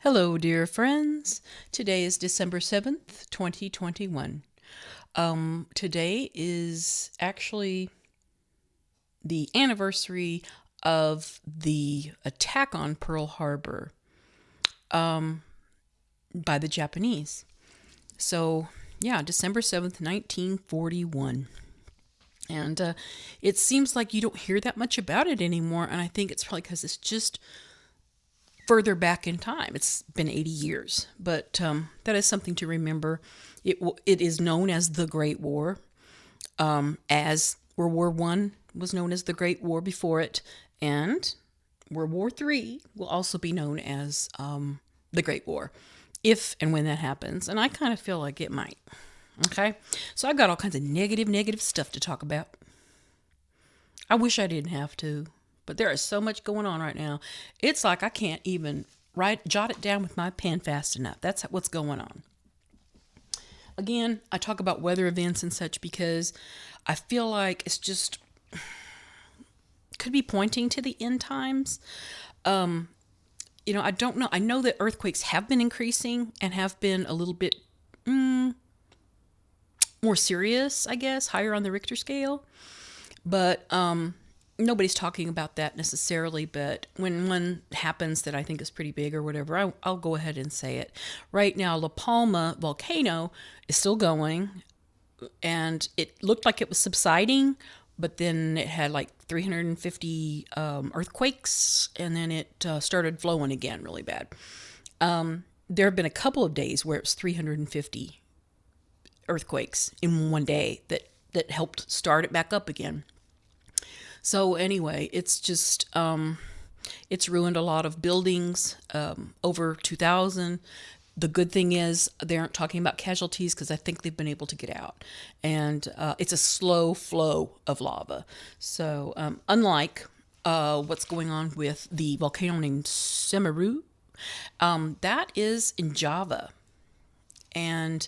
Hello, dear friends. Today is December 7th, 2021. Today is actually the anniversary of the attack on Pearl Harbor by the Japanese. So, yeah, December 7th, 1941. And it seems like you don't hear that much about it anymore. And I think it's probably because it's just further back in time. It's been 80 years, but that is something to remember. It is known as the Great War, as World War One was known as the Great War before it, and World War Three will also be known as the Great War, if and when that happens. And I kind of feel like it might. Okay, so I've got all kinds of negative stuff to talk about. I wish I didn't have to, but there is so much going on right now. It's like I can't even jot it down with my pen fast enough. That's what's going on. Again, I talk about weather events and such because I feel like it's just could be pointing to the end times. I don't know. I know that earthquakes have been increasing and have been a little bit more serious, I guess, higher on the Richter scale. But nobody's talking about that necessarily. But when one happens that I think is pretty big or whatever, I'll go ahead and say it. Right now, La Palma volcano is still going, and it looked like it was subsiding, but then it had like 350 earthquakes, and then it started flowing again really bad. There have been a couple of days where it was 350 earthquakes in one day that helped start it back up again. So anyway, it's just it's ruined a lot of buildings, over 2,000. The good thing is they aren't talking about casualties because I think they've been able to get out, and it's a slow flow of lava. So unlike what's going on with the volcano named Semeru, that is in Java, and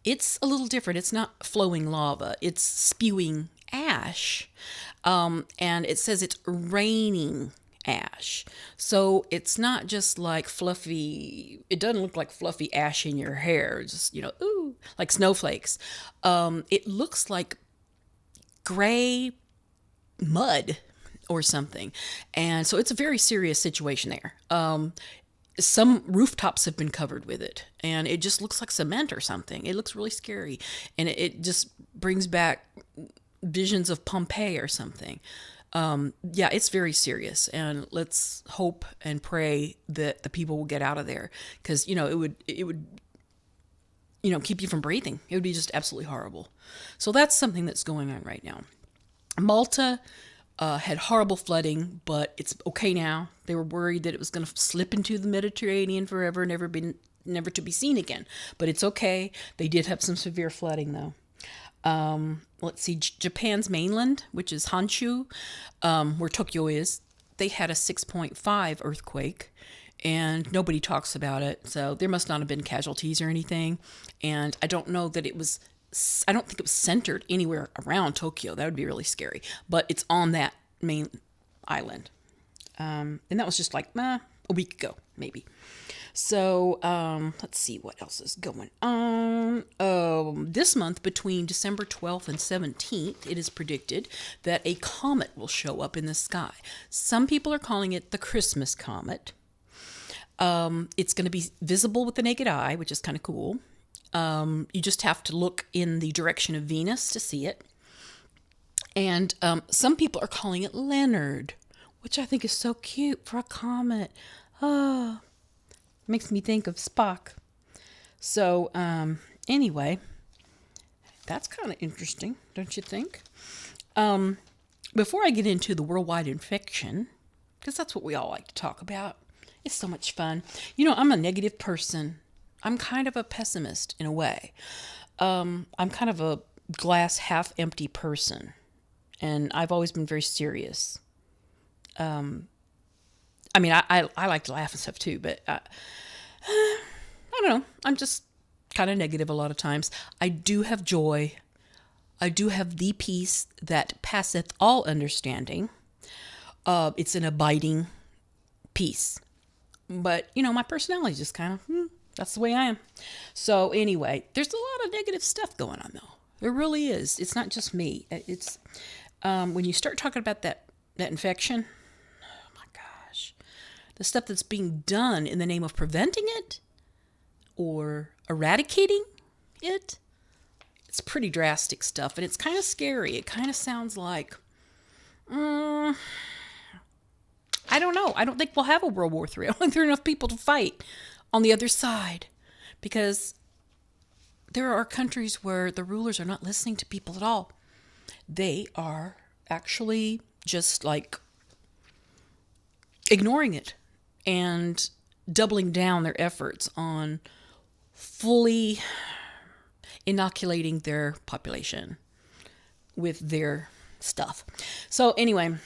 it's a little different. It's not flowing lava, it's spewing ash. And it says it's raining ash. So it's not just like fluffy, it doesn't look like fluffy ash in your hair, just, ooh, like snowflakes. It looks like gray mud or something. And so it's a very serious situation there. Some rooftops have been covered with it, and it just looks like cement or something. It looks really scary, and it just brings back visions of Pompeii or something. Yeah, it's very serious, and let's hope and pray that the people will get out of there, because it would keep you from breathing. It would be just absolutely horrible. So that's something that's going on right now. Malta had horrible flooding, but it's okay now. They were worried that it was going to slip into the Mediterranean forever, never to be seen again. But it's okay. They did have some severe flooding though. Let's see, Japan's mainland, which is Honshu, where Tokyo is, they had a 6.5 earthquake, and nobody talks about it. So there must not have been casualties or anything. And I don't know that it was. I don't think it was centered anywhere around Tokyo. That would be really scary. But it's on that main island, and that was just like a week ago, maybe. So let's see what else is going on. This month, between December 12th and 17th, it is predicted that a comet will show up in the sky. Some people are calling it the Christmas comet. It's going to be visible with the naked eye, which is kind of cool. You just have to look in the direction of Venus to see it. And some people are calling it Leonard, which I think is so cute for a comet. Oh, makes me think of Spock. So, anyway, that's kind of interesting, don't you think? Before I get into the worldwide infection, because that's what we all like to talk about, it's so much fun. I'm a negative person. I'm kind of a pessimist in a way. I'm kind of a glass half empty person, and I've always been very serious. I mean, I like to laugh and stuff too, but I don't know. I'm just kind of negative a lot of times. I do have joy. I do have the peace that passeth all understanding. It's an abiding peace. But, my personality is just kind of, that's the way I am. So, anyway, there's a lot of negative stuff going on, though. There really is. It's not just me. It's when you start talking about that infection, oh my gosh, the stuff that's being done in the name of preventing it or eradicating it, it's pretty drastic stuff. And it's kind of scary. It kind of sounds like, I don't know. I don't think we'll have a World War III. I don't think there are enough people to fight on the other side because there are countries where the rulers are not listening to people at all. They are actually just like ignoring it and doubling down their efforts on fully inoculating their population with their stuff. So anyway,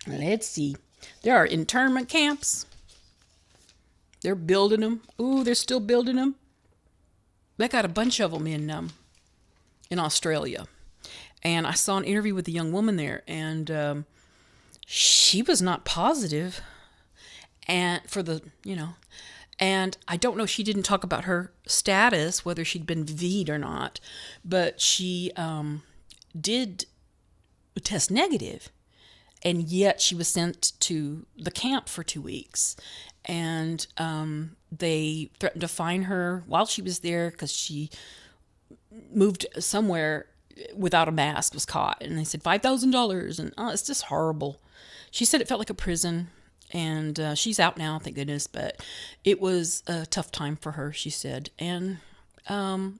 let's see. There are internment camps. They're building them. Ooh, they're still building them. They got a bunch of them in Australia. And I saw an interview with a young woman there, and she was not positive. And and I don't know, she didn't talk about her status, whether she'd been V'd or not, but she did test negative. And yet she was sent to the camp for 2 weeks. And they threatened to fine her while she was there because she moved somewhere without a mask, was caught. And they said $5,000. And it's just horrible. She said it felt like a prison. And she's out now, thank goodness. But it was a tough time for her, she said. And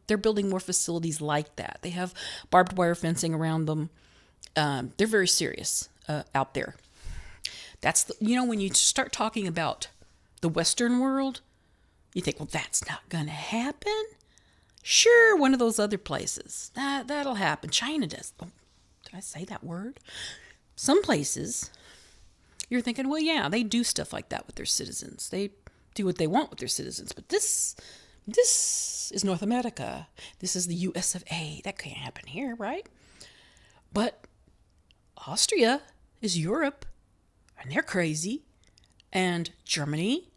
they're building more facilities like that. They have barbed wire fencing around them. They're very serious out there. That's when you start talking about the Western world, you think, well, that's not going to happen. Sure, one of those other places that'll happen. China does. Oh, did I say that word? Some places, you're thinking, well, yeah, they do stuff like that with their citizens. They do what they want with their citizens. But this is North America. This is the U.S. of A. That can't happen here, right? But Austria is Europe, and they're crazy. And Germany.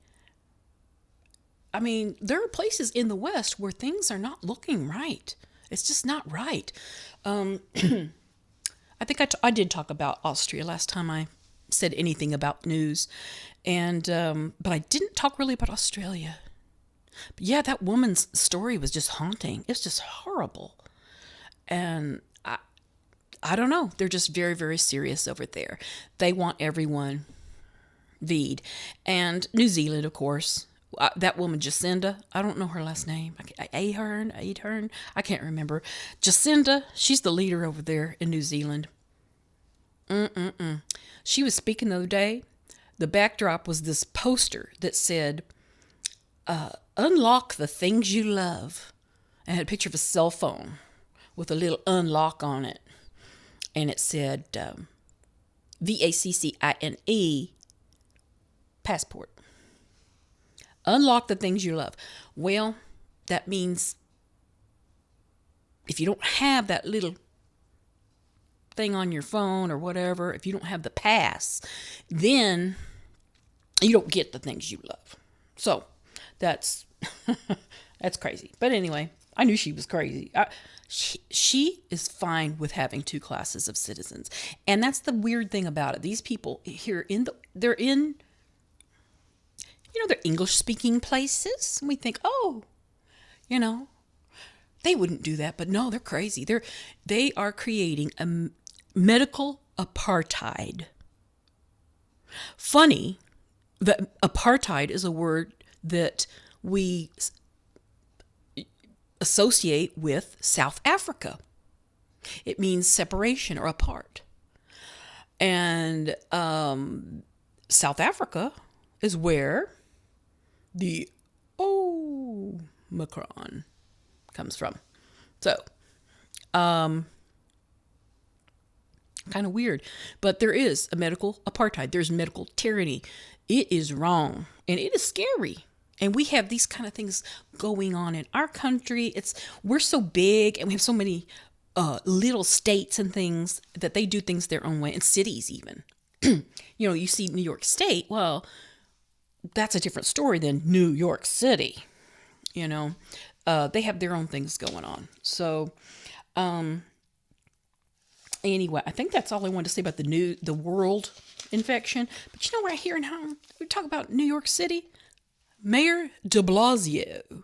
I mean, there are places in the West where things are not looking right. It's just not right. I think I did talk about Austria last time I said anything about news. And but I didn't talk really about Australia. But yeah, that woman's story was just haunting. It's just horrible. And I don't know. They're just very, very serious over there. They want everyone V'd. And New Zealand, of course. That woman, Jacinda, I don't know her last name. Ahern, I can't remember. Jacinda, she's the leader over there in New Zealand. She was speaking the other day. The backdrop was this poster that said, unlock the things you love. And had a picture of a cell phone with a little unlock on it. And it said, VACCINE, passport. Unlock the things you love. Well, that means if you don't have that little thing on your phone or whatever, if you don't have the pass, then you don't get the things you love. So that's that's crazy. But anyway, I knew she was crazy. She is fine with having two classes of citizens. And that's the weird thing about it. These people here they're English speaking places. And we think, they wouldn't do that. But no, they're crazy. They are creating a medical apartheid. Funny that apartheid is a word that we associate with South Africa. It means separation or apart. And South Africa is where the Omicron comes from. So, kind of weird. But there is a medical apartheid. There's medical tyranny. It is wrong. And it is scary. And we have these kind of things going on in our country. We're so big and we have so many little states and things that they do things their own way, and cities even. You see New York State. Well, that's a different story than New York City. You know, they have their own things going on. So, anyway, I think that's all I wanted to say about the world infection. But you know, right here in home, we talk about New York City. Mayor De Blasio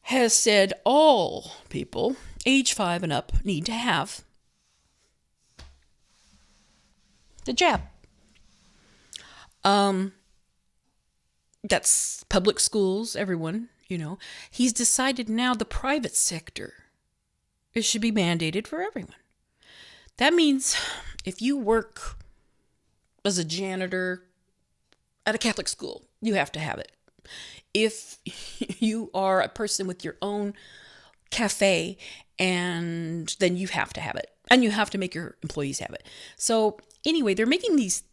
has said all people age 5 and up need to have the jab. That's public schools, everyone, you know. He's decided now the private sector, it should be mandated for everyone. That means if you work as a janitor at a Catholic school, you have to have it. If you are a person with your own cafe, and then you have to have it, and you have to make your employees have it. So anyway, they're making these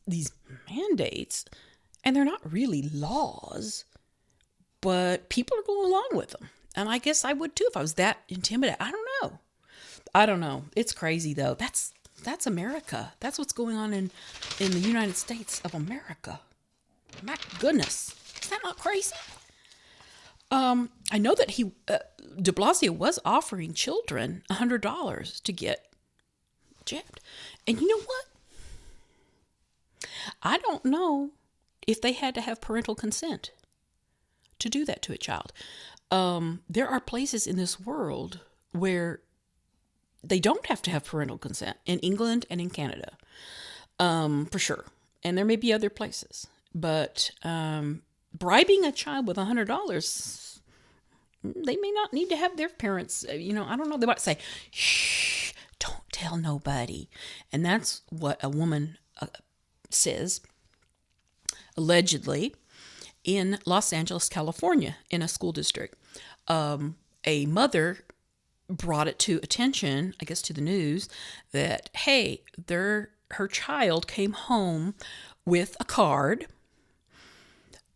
mandates, and they're not really laws, but people are going along with them. And I guess I would too if I was that intimidated. I don't know. It's crazy though. That's America. That's what's going on in the United States of America. My goodness. Is that not crazy? I know that De Blasio was offering children $100 to get jabbed. And you know what? I don't know if they had to have parental consent to do that to a child. There are places in this world where they don't have to have parental consent, in England and in Canada, for sure. And there may be other places. But bribing a child with $100, they may not need to have their parents, I don't know. They might say, shh, don't tell nobody. And that's what a woman says, allegedly, in Los Angeles, California, in a school district. A mother brought it to attention, I guess to the news, that, hey, her child came home with a card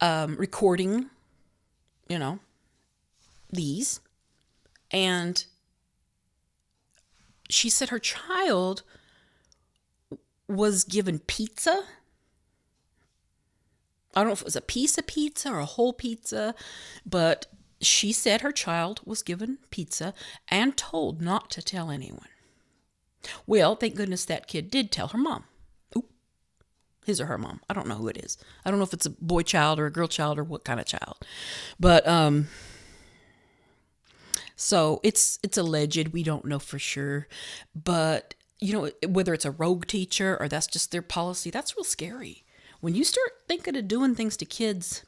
recording, these. And she said her child was given pizza. I don't know if it was a piece of pizza or a whole pizza, but she said her child was given pizza and told not to tell anyone. Well, thank goodness that kid did tell her mom. His or her mom. I don't know who it is. I don't know if it's a boy child or a girl child or what kind of child. But so it's alleged. We don't know for sure. But whether it's a rogue teacher or that's just their policy, that's real scary. When you start thinking of doing things to kids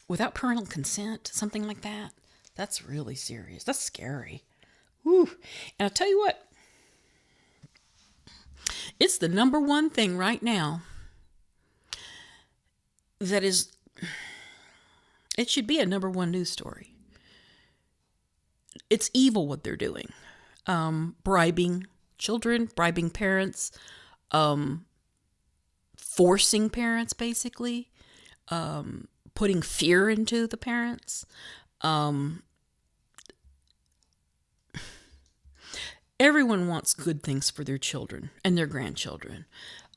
without parental consent, something like that, that's really serious. That's scary. Whew. And I'll tell you what, it's the number one thing right now it should be a number one news story. It's evil what they're doing. Bribing children, bribing parents, forcing parents, basically, putting fear into the parents. Everyone wants good things for their children and their grandchildren.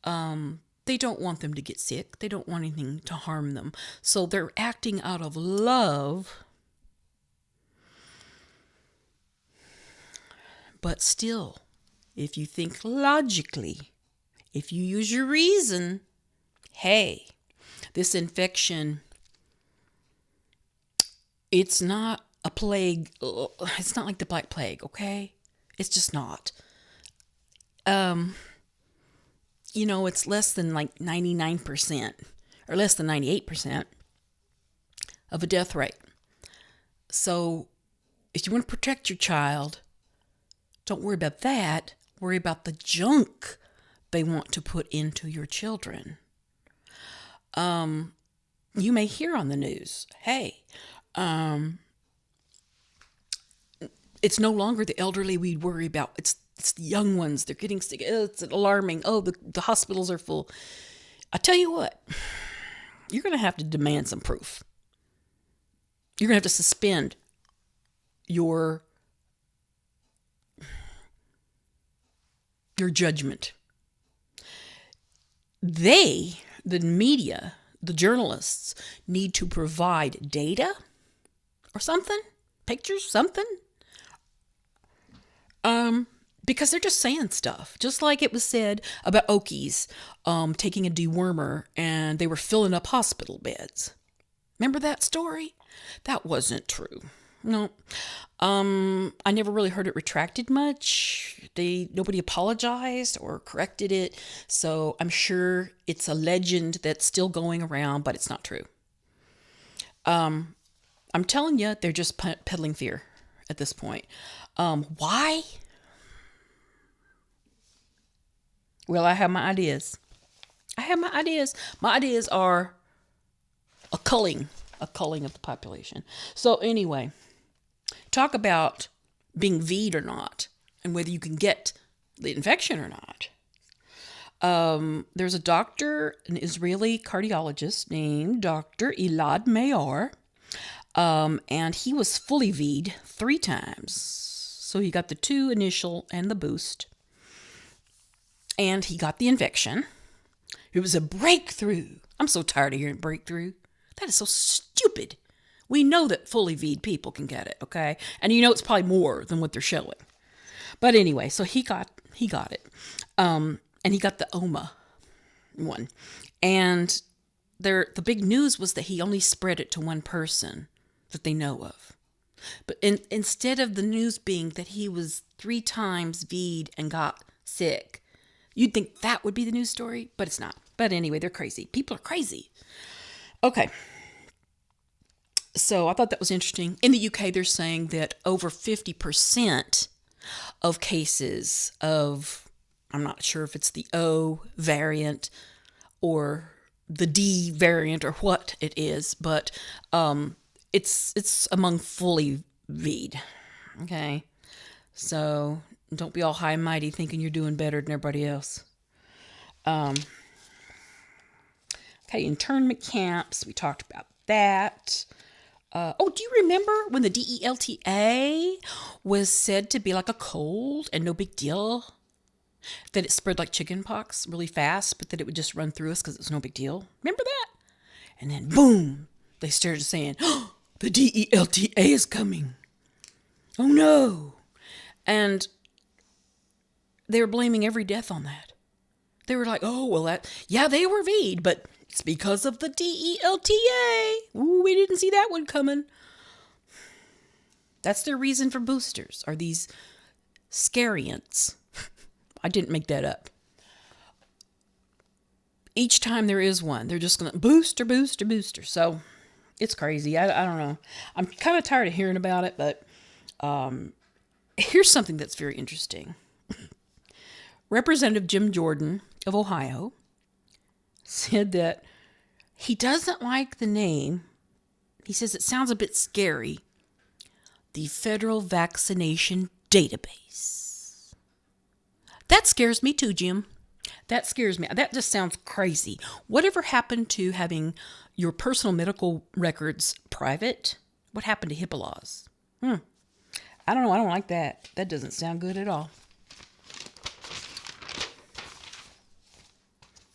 They don't want them to get sick. They don't want anything to harm them. So they're acting out of love. But still, if you think logically, if you use your reason, hey, this infection, it's not a plague. It's not like the Black Plague, okay? It's just not. It's less than like 99% or less than 98% of a death rate. So if you want to protect your child, don't worry about that. Worry about the junk they want to put into your children. You may hear on the news, hey, it's no longer the elderly we worry about. It's the young ones. They're getting sick. It's alarming. Oh, the hospitals are full. I tell you what, you're going to have to demand some proof. You're going to have to suspend your judgment. They The media, the journalists need to provide data or something, pictures, something. Because they're just saying stuff. Just like it was said about Okies taking a dewormer and they were filling up hospital beds. Remember that story? That wasn't true. No. I never really heard it retracted much. Nobody apologized or corrected it. So I'm sure it's a legend that's still going around, but it's not true. I'm telling you, they're just peddling fear at this point. Why? Well, I have my ideas. My ideas are a culling of the population. So anyway, talk about being V'd or not, and whether you can get the infection or not. There's a doctor, an Israeli cardiologist named Dr. Elad Mayar, and he was fully V'd 3 times. So he got the 2 initial and the boost. And he got the infection. It was a breakthrough. I'm so tired of hearing breakthrough. That is so stupid. We know that fully V'd people can get it, okay? And you know it's probably more than what they're showing. But anyway, so he got it. And he got the OMA one. And the big news was that he only spread it to one person that they know of. But instead of the news being that he was 3 times V'd and got sick, you'd think that would be the news story, but it's not. But anyway, they're crazy. People are crazy. Okay. So I thought that was interesting. In the UK, they're saying that over 50% of cases of, I'm not sure if it's the O variant or the D variant or what it is, but it's among fully V'd. Okay. So don't be all high and mighty thinking you're doing better than everybody else. Okay, internment camps. We talked about that. Do you remember when the DELTA was said to be like a cold and no big deal? That it spread like chicken pox really fast, but that it would just run through us because it was no big deal. Remember that? And then boom, they started saying, oh, the DELTA is coming. Oh no. And they were blaming every death on that. They were like, oh, well, they were V'd, but it's because of the DELTA. Ooh, we didn't see that one coming. That's their reason for boosters, are these scariants. I didn't make that up. Each time there is one, they're just going to booster. So it's crazy. I don't know. I'm kind of tired of hearing about it, but here's something that's very interesting. Representative Jim Jordan of Ohio said that he doesn't like the name. He says it sounds a bit scary. The Federal Vaccination Database. That scares me too, Jim. That scares me. That just sounds crazy. Whatever happened to having your personal medical records private? What happened to HIPAA laws? I don't know. I don't like that. That doesn't sound good at all.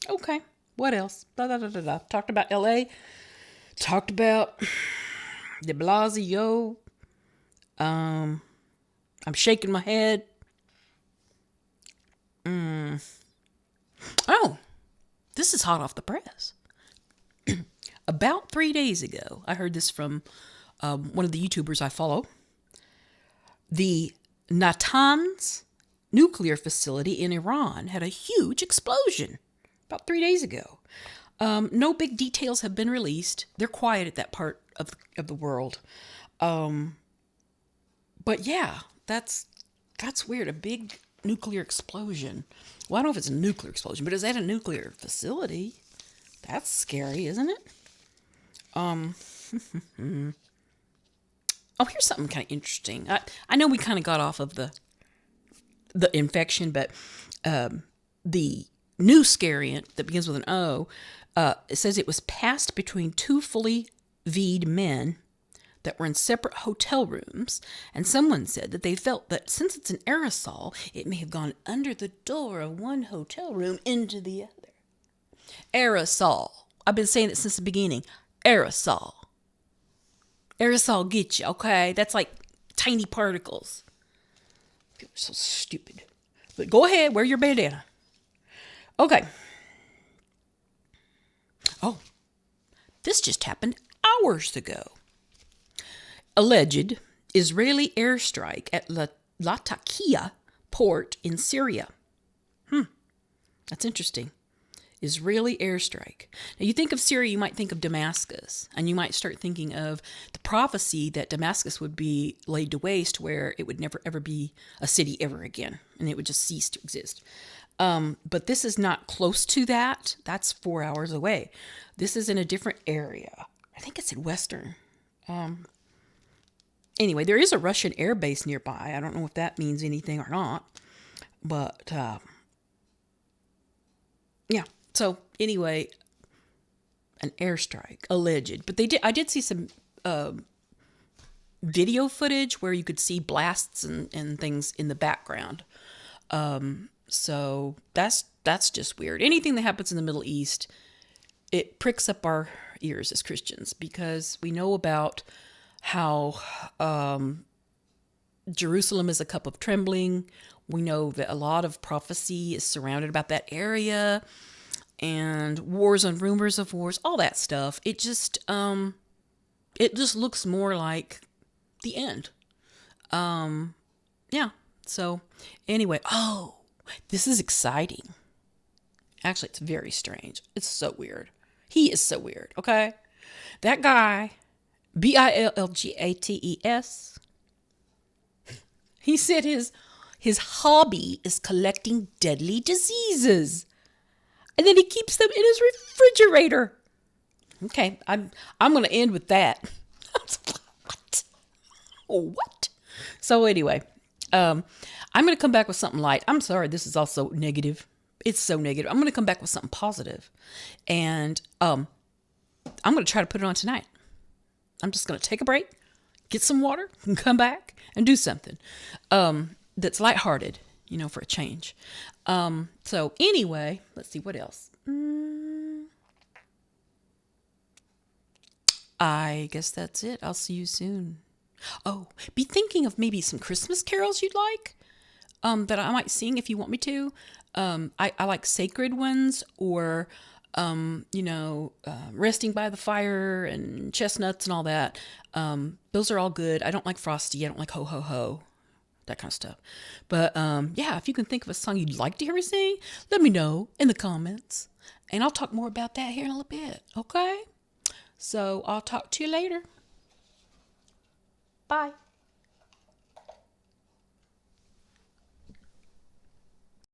Okay. What else? Talked about LA. Talked about de Blasio. I'm shaking my head. Oh, this is hot off the press. About 3 days ago, I heard this from one of the YouTubers I follow. The Natanz nuclear facility in Iran had a huge explosion about 3 days ago. No big details have been released. They're quiet at that part of the world. But yeah, that's weird. A big nuclear explosion. Well, I don't know if it's a nuclear explosion, but is that a nuclear facility? That's scary, isn't it? Oh, here's something kind of interesting. I know we kind of got off of the infection, but the new scariant that begins with an O, it says it was passed between 2 fully V'd men that were in separate hotel rooms, and someone said that they felt that since it's an aerosol, it may have gone under the door of one hotel room into the other. Aerosol. I've been saying it since the beginning. Aerosol. Aerosol get you, okay? That's like tiny particles. People are so stupid. But go ahead, wear your bandana. Okay. Oh, this just happened hours ago. Alleged Israeli airstrike at Latakia port in Syria. That's interesting. Israeli airstrike. Now, you think of Syria, you might think of Damascus, and you might start thinking of the prophecy that Damascus would be laid to waste, where it would never ever be a city ever again, and it would just cease to exist. But this is not close to that. That's 4 hours away. This is in a different area. I think it's in Western. Anyway, there is a Russian air base nearby. I don't know if that means anything or not, but yeah. So anyway, an airstrike alleged, but I did see some video footage where you could see blasts and things in the background. So that's just weird. Anything that happens in the Middle East, it pricks up our ears as Christians, because we know about how Jerusalem is a cup of trembling. We know that a lot of prophecy is surrounded about that area, and wars and rumors of wars, all that stuff. It just looks more like the end. Yeah. So anyway, this is exciting. Actually, it's very strange. It's so weird. He is so weird. Okay. That guy, Billgates, he said his hobby is collecting deadly diseases, and then he keeps them in his refrigerator. Okay, I'm going to end with that. What? So anyway, I'm going to come back with something light. I'm sorry, this is also negative. It's so negative. I'm going to come back with something positive, and I'm going to try to put it on tonight. I'm just going to take a break, get some water, and come back and do something that's lighthearted, for a change. So anyway, let's see what else. I guess that's it. I'll see you soon. Oh, be thinking of maybe some Christmas carols you'd like that I might sing if you want me to. I like sacred ones, or resting by the fire and chestnuts and all that. Those are all good. I don't like Frosty. I don't like Ho Ho Ho, that kind of stuff. But yeah, if you can think of a song you'd like to hear me sing, let me know in the comments, and I'll talk more about that here in a little bit. Okay? So I'll talk to you later. Bye.